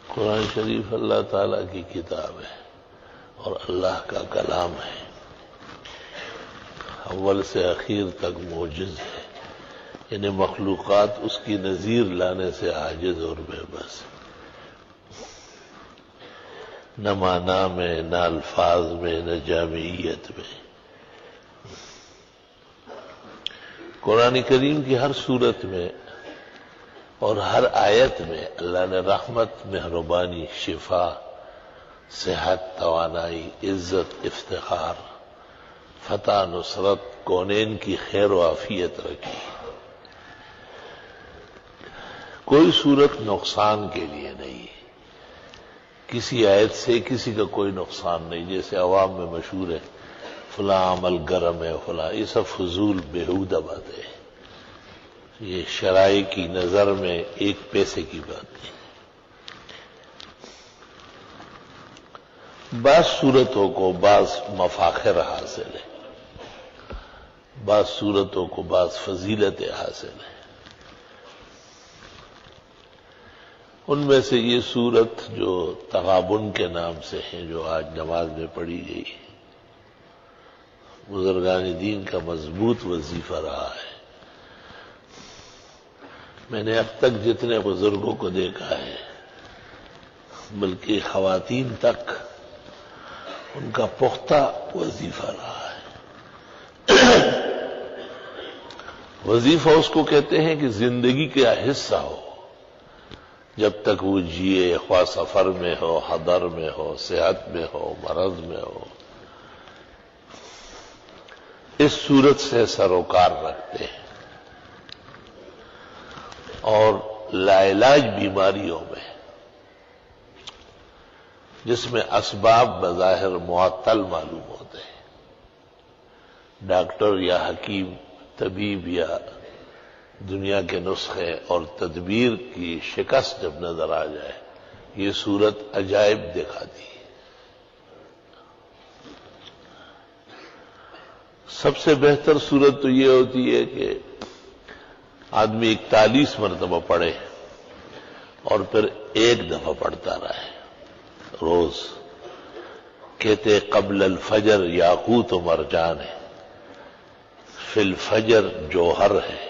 قرآن شریف اللہ تعالیٰ کی کتاب ہے اور اللہ کا کلام ہے، اول سے اخیر تک معجز ہے، یعنی مخلوقات اس کی نظیر لانے سے عاجز اور بے بس، نہ معنی میں، نہ الفاظ میں، نہ جامعیت میں۔ قرآن کریم کی ہر صورت میں اور ہر آیت میں اللہ نے رحمت، مہربانی، شفا، صحت، توانائی، عزت، افتخار، فتح، نصرت، کونین کی خیر و عافیت رکھی۔ کوئی صورت نقصان کے لیے نہیں، کسی آیت سے کسی کا کوئی نقصان نہیں، جیسے عوام میں مشہور ہے فلاں عمل گرم ہے، فلاں، یہ سب فضول بیہودہ باتیں ہیں، یہ شرائع کی نظر میں ایک پیسے کی بات نہیں۔ بعض صورتوں کو بعض مفاخر حاصل ہے، بعض صورتوں کو بعض فضیلتیں حاصل ہیں۔ ان میں سے یہ صورت جو تغابن کے نام سے ہے، جو آج نماز میں پڑھی گئی، بزرگان دین کا مضبوط وظیفہ رہا ہے۔ میں نے اب تک جتنے بزرگوں کو دیکھا ہے، بلکہ خواتین تک، ان کا پختہ وظیفہ رہا ہے۔ وظیفہ اس کو کہتے ہیں کہ زندگی کا حصہ ہو، جب تک وہ جیے، خواہ سفر میں ہو، حضر میں ہو، صحت میں ہو، مرض میں ہو، اس صورت سے سروکار رکھتے ہیں، اور لاعلاج بیماریوں میں، جس میں اسباب بظاہر معطل معلوم ہوتے ہیں، ڈاکٹر یا حکیم، طبیب یا دنیا کے نسخے اور تدبیر کی شکست جب نظر آ جائے، یہ صورت عجائب دکھاتی ہے۔ سب سے بہتر صورت تو یہ ہوتی ہے کہ آدمی 41 مرتبہ پڑھے اور پھر ایک دفعہ پڑھتا رہے روز۔ کہتے قبل الفجر یاقوت و مرجان ہے، فی الفجر جوہر ہے،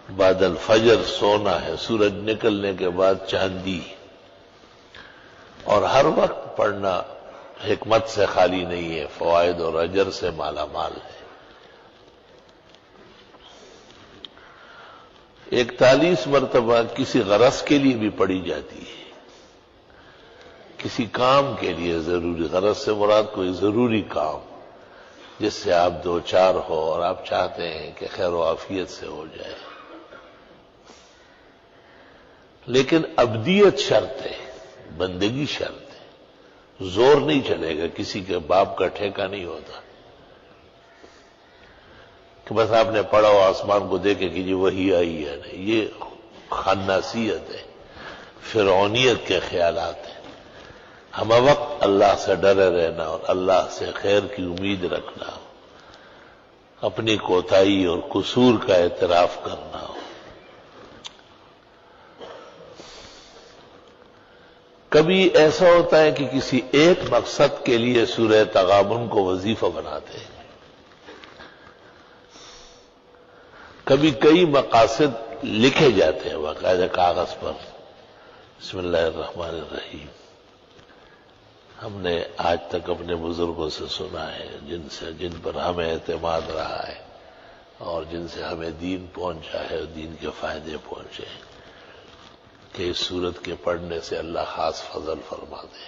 بعد الفجر سونا ہے، سورج نکلنے کے بعد چاندی، اور ہر وقت پڑھنا حکمت سے خالی نہیں ہے، فوائد اور اجر سے مالا مال ہے۔ 41 مرتبہ کسی غرض کے لیے بھی پڑھی جاتی ہے، کسی کام کے لیے ضروری، غرض سے مراد کوئی ضروری کام جس سے آپ دو چار ہو اور آپ چاہتے ہیں کہ خیر و عافیت سے ہو جائے۔ لیکن ابدیت شرط ہے، بندگی شرط ہے، زور نہیں چلے گا، کسی کے باپ کا ٹھیکہ نہیں ہوتا کہ بس آپ نے پڑھا ہو آسمان کو دیکھے کہ یہ وہی آئی ہے، نہیں، یہ خناسیت ہے، فرعونیت کے خیالات ہیں۔ ہم وقت اللہ سے ڈرے رہنا اور اللہ سے خیر کی امید رکھنا ہو، اپنی کوتاہی اور قصور کا اعتراف کرنا ہو۔ کبھی ایسا ہوتا ہے کہ کسی ایک مقصد کے لیے سورہ تغابن کو وظیفہ بناتے ہیں، کبھی کئی مقاصد لکھے جاتے ہیں باقاعدہ کاغذ پر۔ بسم اللہ الرحمن الرحیم، ہم نے آج تک اپنے بزرگوں سے سنا ہے، جن پر ہمیں اعتماد رہا ہے اور جن سے ہمیں دین پہنچا ہے اور دین کے فائدے پہنچے ہیں، کہ اس صورت کے پڑھنے سے اللہ خاص فضل فرما دے۔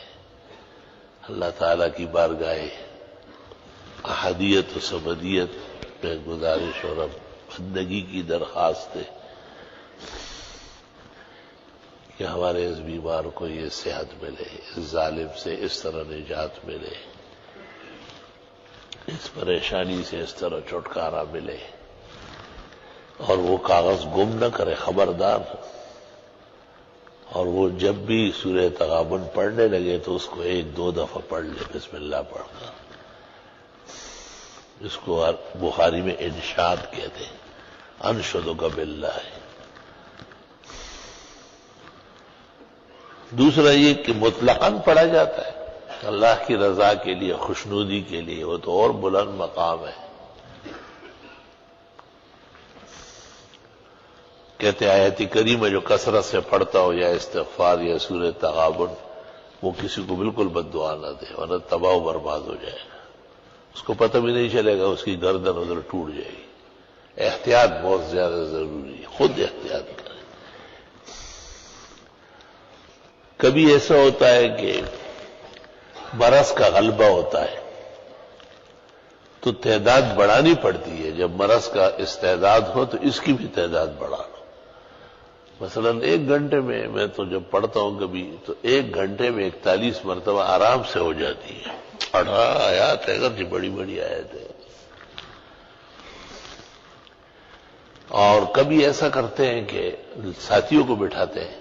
اللہ تعالیٰ کی بارگاہ احدیت و سمدیت میں گزارش اور بندگی کی درخواست ہے کہ ہمارے اس بیمار کو یہ صحت ملے، اس ظالم سے اس طرح نجات ملے، اس پریشانی سے اس طرح چھٹکارا ملے، اور وہ کاغذ گم نہ کرے، خبردار۔ اور وہ جب بھی سورہ تغابن پڑھنے لگے تو اس کو 1-2 دفعہ پڑھ لے، بسم اللہ پڑھ کر۔ اس کو بخاری میں انشاد کہتے ہیں، انشدک باللہ۔ دوسرا یہ کہ مطلقاً پڑھا جاتا ہے اللہ کی رضا کے لیے، خوشنودی کے لیے، وہ تو اور بلند مقام ہے۔ کہتے ہیں آیت کریمہ جو کثرت سے پڑھتا ہو یا استغفار یا سورہ تغابن، وہ کسی کو بالکل بد دعا نہ دے ورنہ تباہ و برباد ہو جائے گا، اس کو پتہ بھی نہیں چلے گا، اس کی گردن ادھر ٹوٹ جائے گی۔ احتیاط بہت زیادہ ضروری ہے، خود احتیاط کریں۔ کبھی ایسا ہوتا ہے کہ مرض کا غلبہ ہوتا ہے تو تعداد بڑھانی پڑتی ہے، جب مرض کا استعداد ہو تو اس کی بھی تعداد بڑھا لو۔ مثلا 1 گھنٹے میں تو جب پڑھتا ہوں کبھی تو 1 گھنٹے میں 41 مرتبہ آرام سے ہو جاتی ہے۔ 18 آیات ہے، اگرچہ بڑی بڑی آیت ہے۔ اور کبھی ایسا کرتے ہیں کہ ساتھیوں کو بٹھاتے ہیں،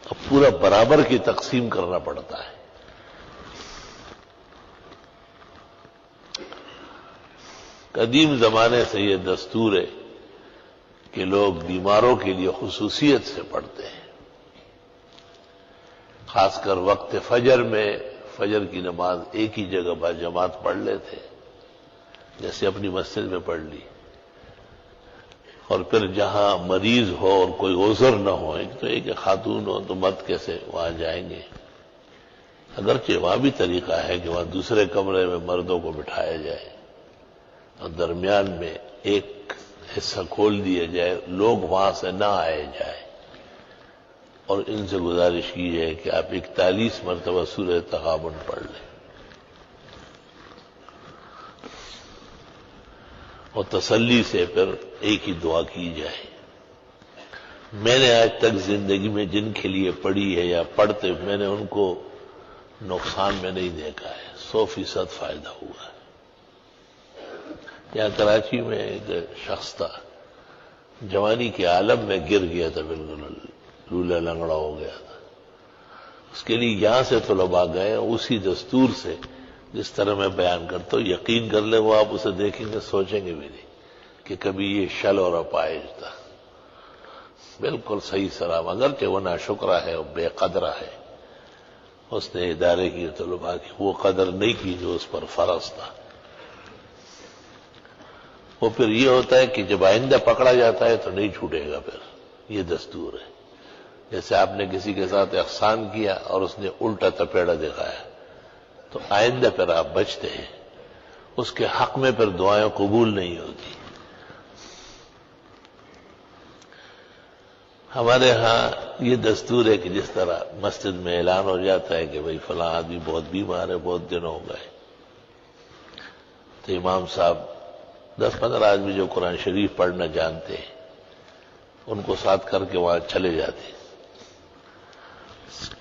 اب پورا برابر کی تقسیم کرنا پڑتا ہے۔ قدیم زمانے سے یہ دستور ہے کہ لوگ بیماروں کے لیے خصوصیت سے پڑھتے ہیں، خاص کر وقت فجر میں فجر کی نماز ایک ہی جگہ با جماعت پڑھ لیتے، جیسے اپنی مسجد میں پڑھ لی، اور پھر جہاں مریض ہو اور کوئی عذر نہ ہو، ایک تو ایک خاتون ہو تو مرد کیسے وہاں جائیں گے، اگرچہ وہاں بھی طریقہ ہے کہ وہاں دوسرے کمرے میں مردوں کو بٹھایا جائے اور درمیان میں ایک حصہ کھول دیا جائے، لوگ وہاں سے نہ آئے جائے، اور ان سے گزارش کی ہے کہ آپ 41 مرتبہ سورہ تغابن پڑھ لیں اور تسلی سے پھر ایک ہی دعا کی جائے۔ میں نے آج تک زندگی میں جن کے لیے پڑھی ہے یا پڑھتے، میں نے ان کو نقصان میں نہیں دیکھا ہے، 100% فائدہ ہوا ہے۔ یہاں کراچی میں ایک شخص تھا، جوانی کے عالم میں گر گیا تھا، بالکل لولا لنگڑا ہو گیا تھا۔ اس کے لیے یہاں سے طلباء گئے، اسی دستور سے جس طرح میں بیان کرتا ہوں، یقین کر لیں وہ آپ اسے دیکھیں گے سوچیں گے بھی نہیں کہ کبھی یہ شل اور اپائج تھا، بالکل صحیح سلام، اگرچہ وہ ناشکرہ ہے اور بے قدرہ ہے، اس نے ادارے کی طلباء کی وہ قدر نہیں کی جو اس پر فرض تھا۔ وہ پھر یہ ہوتا ہے کہ جب آئندہ پکڑا جاتا ہے تو نہیں چھوٹے گا، پھر یہ دستور ہے۔ جیسے آپ نے کسی کے ساتھ احسان کیا اور اس نے الٹا تپیڑا دکھایا تو آئندہ پھر آپ بچتے ہیں، اس کے حق میں پھر دعائیں قبول نہیں ہوتی۔ ہمارے ہاں یہ دستور ہے کہ جس طرح مسجد میں اعلان ہو جاتا ہے کہ بھئی فلاں آدمی بہت بیمار ہے، بہت دن ہو گئے، تو امام صاحب 10-15 آدمی جو قرآن شریف پڑھنا جانتے ہیں ان کو ساتھ کر کے وہاں چلے جاتے،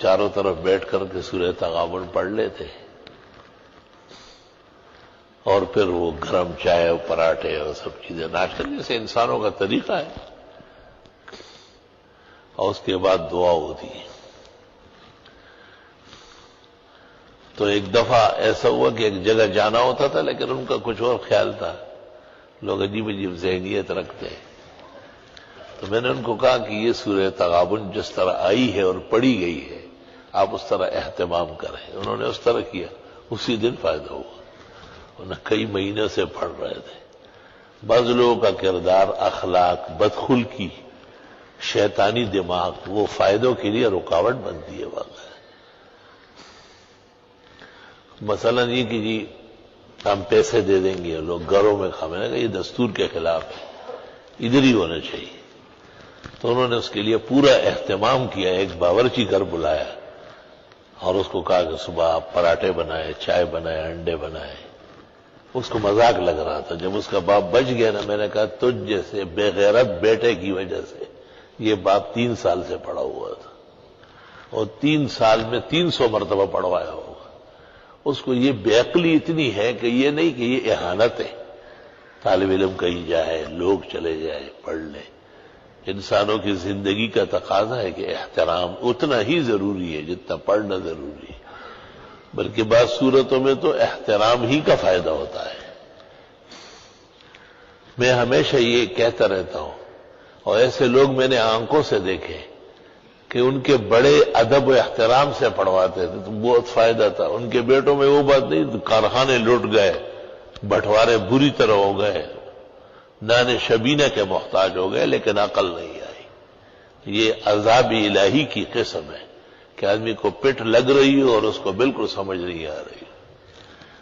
چاروں طرف بیٹھ کر کے سورہ تغابن پڑھ لیتے، اور پھر وہ گرم چائے اور پراٹھے اور سب چیزیں ناشتہ جیسے انسانوں کا طریقہ ہے، اور اس کے بعد دعا ہوتی ہے۔ تو ایک دفعہ ایسا ہوا کہ ایک جگہ جانا ہوتا تھا لیکن ان کا کچھ اور خیال تھا، لوگ عجیب عجیب ذہنیت رکھتے ہیں، تو میں نے ان کو کہا کہ یہ سورہ تغابن جس طرح آئی ہے اور پڑھی گئی ہے آپ اس طرح اہتمام کریں۔ انہوں نے اس طرح کیا، اسی دن فائدہ ہوا، انہیں کئی مہینے سے پڑھ رہے تھے۔ بعض لوگوں کا کردار، اخلاق، بدخلقی، شیطانی دماغ وہ فائدوں کے لیے رکاوٹ بنتی ہے واقعہ۔ مثلا یہ کہ جی ہم پیسے دے دیں گے، لوگ گھروں میں کھانے گا، یہ دستور کے خلاف ہے، ادھر ہی ہونا چاہیے۔ تو انہوں نے اس کے لیے پورا اہتمام کیا، ایک باورچی گھر بلایا اور اس کو کہا کہ صبح آپ پراٹھے بنائے، چائے بنائے، انڈے بنائے۔ اس کو مذاق لگ رہا تھا، جب اس کا باپ بچ گیا نا، میں نے کہا تجھ جیسے بے غیرت بیٹے کی وجہ سے یہ باپ 3 سال سے پڑا ہوا تھا اور 3 سال میں 300 مرتبہ پڑھوایا ہوگا۔ اس کو یہ بے عقلی اتنی ہے کہ یہ نہیں کہ یہ اہانت ہے، طالب علم کہیں جائے، لوگ چلے جائے، پڑھ لیں۔ انسانوں کی زندگی کا تقاضا ہے کہ احترام اتنا ہی ضروری ہے جتنا پڑھنا ضروری ہے، بلکہ بعض صورتوں میں تو احترام ہی کا فائدہ ہوتا ہے۔ میں ہمیشہ یہ کہتا رہتا ہوں، اور ایسے لوگ میں نے آنکھوں سے دیکھے کہ ان کے بڑے ادب و احترام سے پڑھواتے تھے تو بہت فائدہ تھا. ان کے بیٹوں میں وہ بات نہیں کارخانے لٹ گئے، بٹوارے بری طرح ہو گئے، نان شبینہ کے محتاج ہو گئے، لیکن عقل نہیں آئی. یہ عذاب الہی کی قسم ہے کہ آدمی کو پٹ لگ رہی ہو اور اس کو بالکل سمجھ نہیں آ رہی.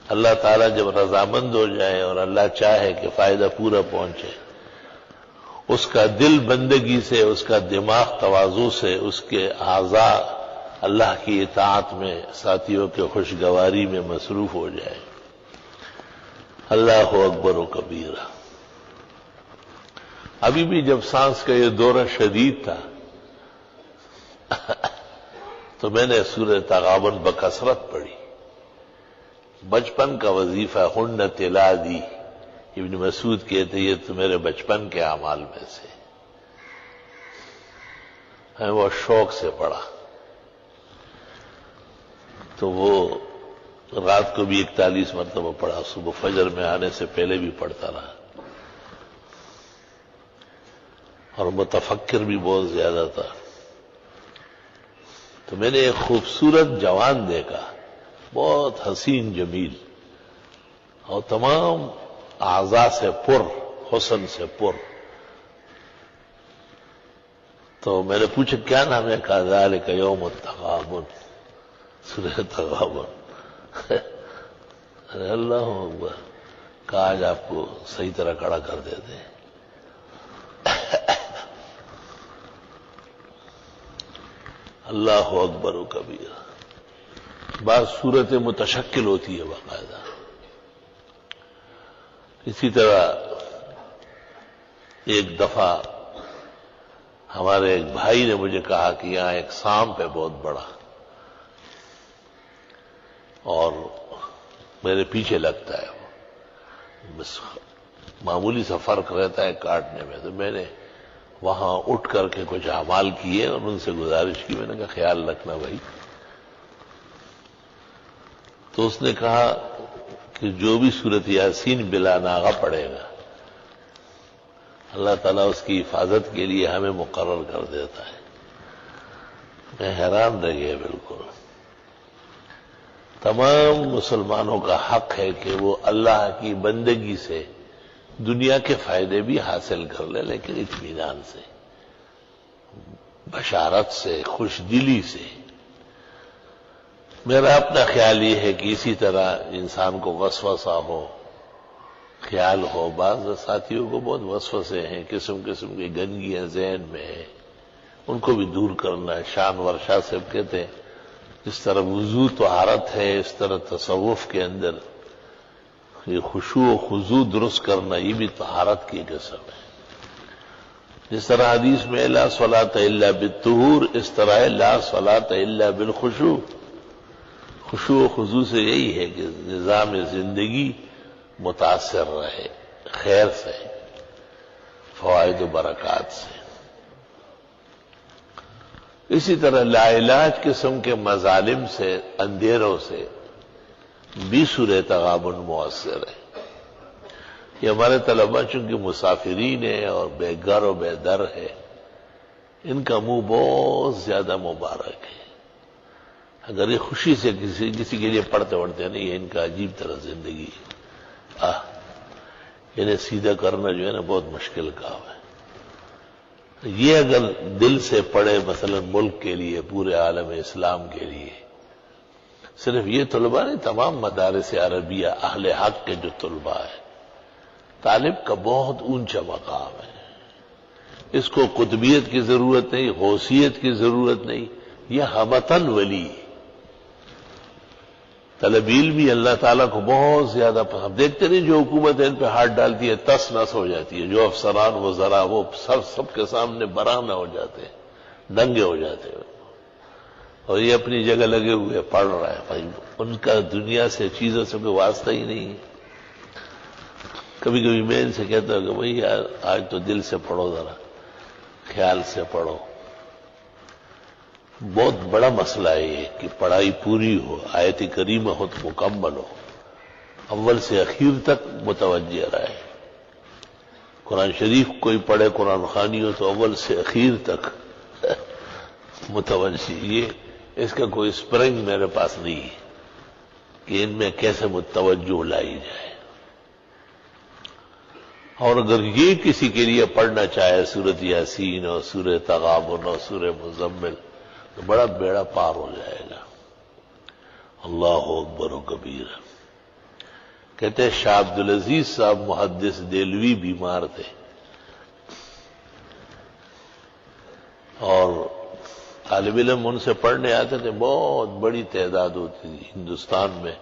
اللہ تعالیٰ جب رضامند ہو جائے اور اللہ چاہے کہ فائدہ پورا پہنچے، اس کا دل بندگی سے، اس کا دماغ تواضع سے، اس کے اعضاء اللہ کی اطاعت میں، ساتھیوں کے خوشگواری میں مصروف ہو جائے. اللہ اکبر و کبیرہ. ابھی بھی جب سانس کا یہ دورہ شدید تھا تو میں نے سورہ تغابن بکثرت پڑھی. بچپن کا وظیفہ ہن تلا دی. ابن مسعود کہتے یہ تو میرے بچپن کے اعمال میں سے. میں وہ شوق سے پڑھا تو وہ رات کو بھی 41 مرتبہ پڑھا، صبح فجر میں آنے سے پہلے بھی پڑھتا رہا، اور متفکر بھی بہت زیادہ تھا. تو میں نے ایک خوبصورت جوان دیکھا، بہت حسین جمیل اور تمام اعضاء سے پر، حسن سے پر. تو میں نے پوچھا کیا نام ہے؟ کہا ذالک یوم التغابن، سورہ تغابن. ارے اللہ اکبر. کہا آج آپ کو صحیح طرح کھڑا کر دیتے ہیں. اللہ اکبر و کبیر. بعض صورت متشکل ہوتی ہے باقاعدہ. اسی طرح ایک دفعہ ہمارے ایک بھائی نے مجھے کہا کہ یہاں ایک سانپ ہے بہت بڑا اور میرے پیچھے لگتا ہے، بس معمولی سا فرق رہتا ہے کاٹنے میں. تو میں نے وہاں اٹھ کر کے کچھ اعمال کیے اور ان سے گزارش کی. میں نے کہا خیال رکھنا بھائی. تو اس نے کہا کہ جو بھی سورت یاسین بلا ناغہ پڑھے گا اللہ تعالیٰ اس کی حفاظت کے لیے ہمیں مقرر کر دیتا ہے. میں حیران رہ گیا بالکل. تمام مسلمانوں کا حق ہے کہ وہ اللہ کی بندگی سے دنیا کے فائدے بھی حاصل کر لے، لیکن اطمینان سے، بشارت سے، خوش دلی سے. میرا اپنا خیال یہ ہے کہ اسی طرح انسان کو وسوسہ ہو، خیال ہو. بعض ساتھیوں کو بہت وسوسے ہیں، قسم قسم کی گندگیاں ذہن میں ہیں، ان کو بھی دور کرنا ہے. شانور شاہ صاحب کہتے ہیں اس طرح وضو طہارت ہے، اس طرح تصوف کے اندر یہ خشوع و خضوع درست کرنا یہ بھی طہارت کی قسم ہے. جس طرح حدیث میں لا صلاۃ الا بالطہور، اس طرح ہے لا صلاۃ الا بالخشوع. خشوع و خضوع سے یہی ہے کہ نظام زندگی متاثر رہے خیر سے، فوائد و برکات سے. اسی طرح لا علاج قسم کے مظالم سے، اندھیروں سے بھی سورہ تغابن مؤثر ہے. یہ ہمارے طلباء چونکہ مسافرین ہیں اور بے گھر و بے در ہے، ان کا منہ بہت زیادہ مبارک ہے. اگر یہ خوشی سے کسی کے لیے پڑھتے وڑھتے نہیں ہے، ان کا عجیب طرح زندگی ہے. انہیں سیدھا کرنا جو ہے نا بہت مشکل کام ہے. یہ اگر دل سے پڑھے مثلا ملک کے لیے، پورے عالم اسلام کے لیے، صرف یہ طلباء نہیں، تمام مدارس عربیہ اہل حق کے جو طلباء ہیں، طالب کا بہت اونچا مقام ہے. اس کو قطبیت کی ضرورت نہیں، غوثیت کی ضرورت نہیں، یہ ہمتن ولی. طلب علمی اللہ تعالیٰ کو بہت زیادہ پسند. دیکھتے نہیں جو حکومت ان پہ ہاتھ ڈالتی ہے تس نس ہو جاتی ہے. جو افسران وزراء وہ سب کے سامنے برہنہ ہو جاتے ہیں، ننگے ہو جاتے ہیں، اور یہ اپنی جگہ لگے ہوئے پڑھ رہا ہے. بھائی ان کا دنیا سے چیزوں سے کوئی واسطہ ہی نہیں ہے. کبھی کبھی میں ان سے کہتا ہوں کہ بھائی یار آج تو دل سے پڑھو، ذرا خیال سے پڑھو. بہت بڑا مسئلہ ہے یہ کہ پڑھائی پوری ہو، آیت کریمہ خود مکمل ہو، اول سے اخیر تک متوجہ رہے. قرآن شریف کوئی پڑھے، قرآن خوانی ہو تو اول سے اخیر تک متوجہ، یہ اس کا کوئی اسپرنگ میرے پاس نہیں ہے کہ ان میں کیسے متوجہ لائی جائے۔ اور اگر یہ کسی کے لیے پڑھنا چاہے سورۃ یاسین اور سورۃ تغابن اور سورۃ مزمل تو بڑا بیڑا پار ہو جائے گا۔ اللہ اکبر و کبیر۔ کہتے ہیں شاہ عبدالعزیز صاحب محدث دہلوی بیمار تھے، اور طالب علم ان سے پڑھنے آتے تھے، بہت بڑی تعداد ہوتی تھی ہندوستان میں،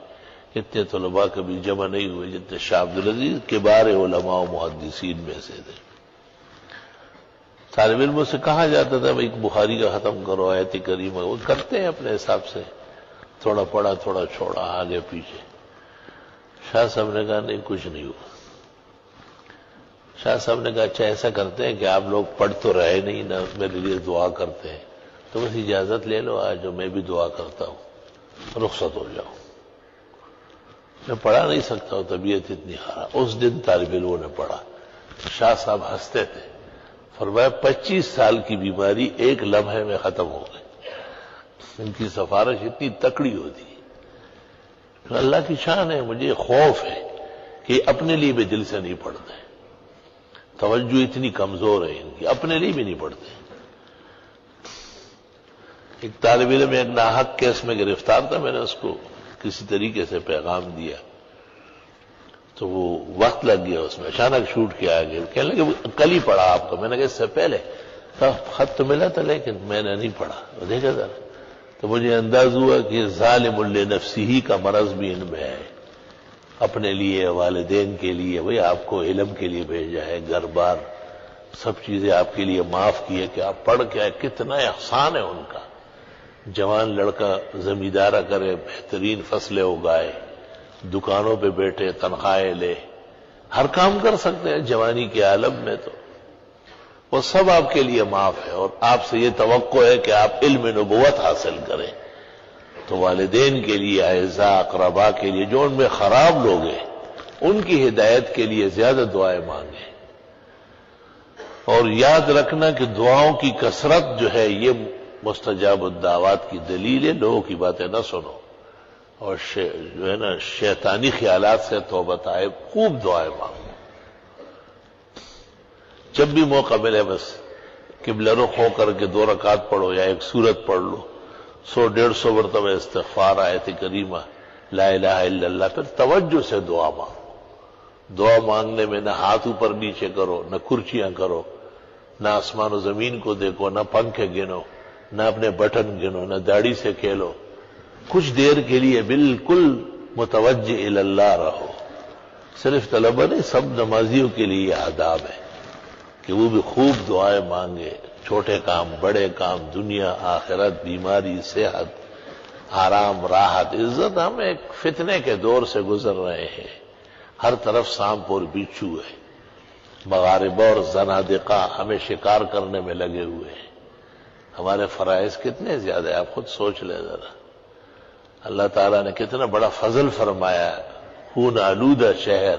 اتنے طلباء کبھی جمع نہیں ہوئے جتنے شاہ عبدالعزیز کبار علماء و محدثین میں سے تھے۔ طالب علموں سے کہا جاتا تھا بھائی بخاری کا ختم کرو، آیت کریمہ، وہ کرتے ہیں اپنے حساب سے، تھوڑا پڑھا تھوڑا چھوڑا، آگے پیچھے۔ شاہ صاحب نے کہا نہیں، کچھ نہیں ہوا۔ شاہ صاحب نے کہا اچھا ایسا کرتے ہیں کہ آپ لوگ پڑھ تو رہے نہیں نا، میرے لیے دعا کرتے ہیں، تو بس اجازت لے لو آج میں بھی دعا کرتا ہوں، رخصت ہو جاؤ۔ میں پڑھا نہیں سکتا ہوں، طبیعت اتنی خراب۔ اس دن طالب علموں نے پڑھا، شاہ صاحب ہنستے تھے، فرمایا 25 سال کی بیماری ایک لمحے میں ختم ہو گئی۔ ان کی سفارش اتنی تکڑی ہوتی ہے۔ اللہ کی شان ہے، مجھے خوف ہے کہ اپنے لیے بھی دل سے نہیں پڑھتے، توجہ اتنی کمزور ہے ان کی، اپنے لیے بھی نہیں پڑھتے۔ ایک طالب علم ایک ناحق کیس میں گرفتار تھا، میں نے اس کو کسی طریقے سے پیغام دیا تو وہ وقت لگ گیا اس میں، اچانک شوٹ کیا گیا، کہنے لگے کل ہی پڑھا آپ کو۔ میں نے کہا اس سے پہلے خط تو ملا تھا لیکن میں نے نہیں پڑھا۔ دیکھا ذرا، تو مجھے انداز ہوا کہ ظالم لنفسہ کا مرض بھی ان میں ہے، اپنے لیے، والدین کے لیے، بھئی آپ کو علم کے لیے بھیجا ہے، گھر بار سب چیزیں آپ کے لیے معاف کی ہے کہ آپ پڑھ کے آئے، کتنا احسان ہے ان کا۔ جوان لڑکا زمیندارہ کرے، بہترین فصلیں اگائے، دکانوں پہ بیٹھے، تنخواہیں لے، ہر کام کر سکتے ہیں جوانی کے عالم میں، تو وہ سب آپ کے لیے معاف ہے، اور آپ سے یہ توقع ہے کہ آپ علم نبوت حاصل کریں۔ تو والدین کے لیے، اعزاء اقرباء کے لیے، جو ان میں خراب لوگ ہیں ان کی ہدایت کے لیے زیادہ دعائیں مانگیں، اور یاد رکھنا کہ دعاؤں کی کثرت جو ہے یہ مستجاب الدعوات کی دلیل ہے۔ لوگوں کی باتیں نہ سنو، اور جو ہے نا شیطانی خیالات سے توبہ طائب، خوب دعائیں مانگو۔ جب بھی موقع ملے بس قبلہ رخ ہو کر کے 2 رکعت پڑھو یا ایک سورت پڑھ لو، 100-150 مرتبہ استغفار، آیت کریمہ، لا الہ الا اللہ، پھر توجہ سے دعا مانگو۔ دعا مانگنے میں نہ ہاتھ اوپر نیچے کرو، نہ کرچیاں کرو، نہ آسمان و زمین کو دیکھو، نہ پنکھے گنو، نہ اپنے بٹن گنو، نہ داڑھی سے کھیلو، کچھ دیر کے لیے بالکل متوجہ الی اللہ رہو۔ صرف طلبہ نہیں، سب نمازیوں کے لیے یہ آداب ہے کہ وہ بھی خوب دعائیں مانگے، چھوٹے کام، بڑے کام، دنیا آخرت، بیماری، صحت، آرام، راحت، عزت۔ ہم ایک فتنے کے دور سے گزر رہے ہیں، ہر طرف سانپ اور بچھو ہے، مغاربہ اور زنادقہ ہمیں شکار کرنے میں لگے ہوئے ہیں۔ ہمارے فرائض کتنے زیادہ ہیں، آپ خود سوچ لیں ذرا۔ اللہ تعالیٰ نے کتنا بڑا فضل فرمایا، خون آلودہ شہر،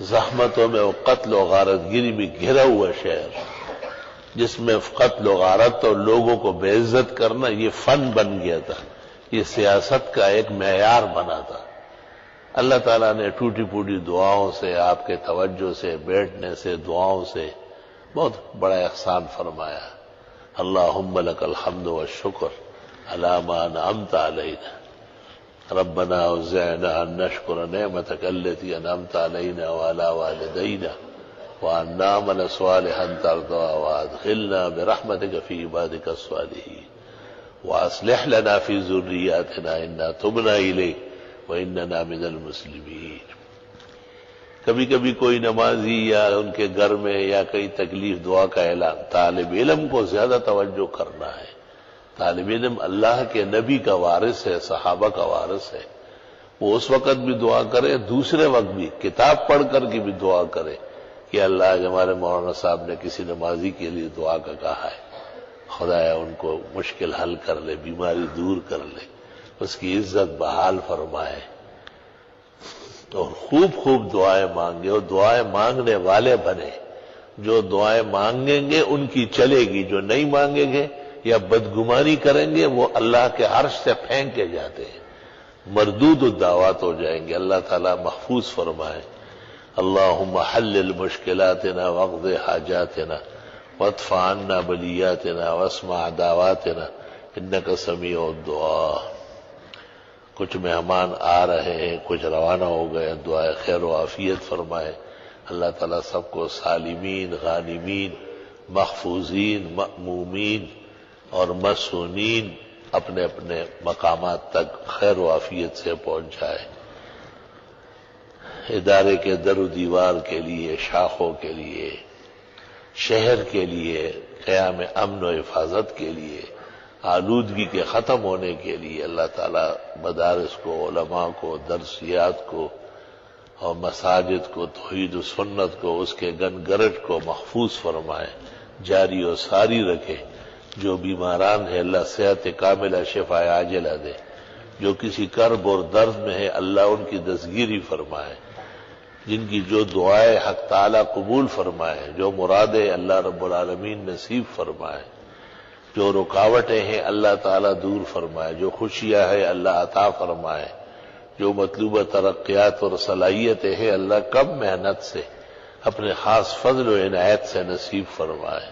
زحمتوں میں و قتل و غارت گیری میں گھرا ہوا شہر، جس میں قتل و غارت اور لوگوں کو بے عزت کرنا یہ فن بن گیا تھا، یہ سیاست کا ایک معیار بنا تھا۔ اللہ تعالیٰ نے ٹوٹی پوٹی دعاؤں سے، آپ کے توجہ سے، بیٹھنے سے، دعاؤں سے بہت بڑا احسان فرمایا۔ اللہم لک الحمد والشکر علی ما انعمت علینا، ربنا اوزعنا ان نشکر نعمتک التی انعمت علینا وعلی والدینا وان نعمل صالحا ترضاہ وادخلنا برحمتک فی عبادک الصالحین واصلح لنا فی ذریاتنا انا تبنا الیک واننا من المسلمین۔ کبھی کبھی کوئی نمازی یا ان کے گھر میں یا کئی تکلیف، دعا کا اعلان۔ طالب علم کو زیادہ توجہ کرنا ہے۔ طالب علم اللہ کے نبی کا وارث ہے، صحابہ کا وارث ہے۔ وہ اس وقت بھی دعا کرے، دوسرے وقت بھی کتاب پڑھ کر کے بھی دعا کرے کہ اللہ، ہمارے مولانا صاحب نے کسی نمازی کے لیے دعا کا کہا ہے، خدایا ان کو مشکل حل کر لے، بیماری دور کر لے، اس کی عزت بحال فرمائے، اور خوب خوب دعائیں مانگے، اور دعائیں مانگنے والے بنے۔ جو دعائیں مانگیں گے ان کی چلے گی، جو نہیں مانگیں گے یا بدگمانی کریں گے وہ اللہ کے عرش سے پھینکے جاتے ہیں، مردود الدعوات ہو جائیں گے۔ اللہ تعالیٰ محفوظ فرمائے۔ اللہم حلل مشکلاتنا واقض حاجاتنا وادفع عنا بلیاتنا واسمع دعواتنا انک سمیع الدعاء۔ کچھ مہمان آ رہے ہیں، کچھ روانہ ہو گئے، دعائے خیر و عافیت فرمائے۔ اللہ تعالیٰ سب کو سالمین، غانمین، محفوظین، مأمومین اور مسونین اپنے اپنے مقامات تک خیر و عافیت سے پہنچائے۔ ادارے کے در و دیوار کے لیے، شاخوں کے لیے، شہر کے لیے، قیام امن و حفاظت کے لیے، آلودگی کے ختم ہونے کے لیے اللہ تعالیٰ مدارس کو، علماء کو، درسیات کو اور مساجد کو، توحید و سنت کو، اس کے گنگرٹ کو محفوظ فرمائے، جاری و ساری رکھے۔ جو بیماران ہیں اللہ صحت کاملہ، شفا عاجلہ دے۔ جو کسی کرب اور درد میں ہے اللہ ان کی دستگیری فرمائے۔ جن کی جو دعائیں حق تعالیٰ قبول فرمائے، جو مرادیں اللہ رب العالمین نصیب فرمائے، جو رکاوٹیں ہیں اللہ تعالیٰ دور فرمائے، جو خوشیاں ہیں اللہ عطا فرمائے، جو مطلوبہ ترقیات اور صلاحیتیں ہیں اللہ کم محنت سے اپنے خاص فضل و عنایت سے نصیب فرمائے۔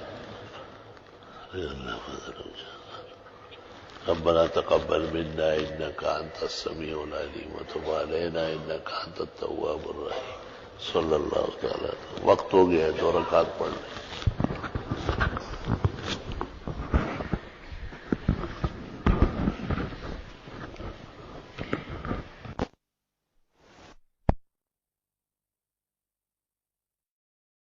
ربنا تقبل منا انك انت السميع العليم وتب علينا انك انت التواب الرحيم۔ صلی اللہ تعالیٰ۔ وقت ہو گیا ہے، 2 رکعت پڑھ لیں۔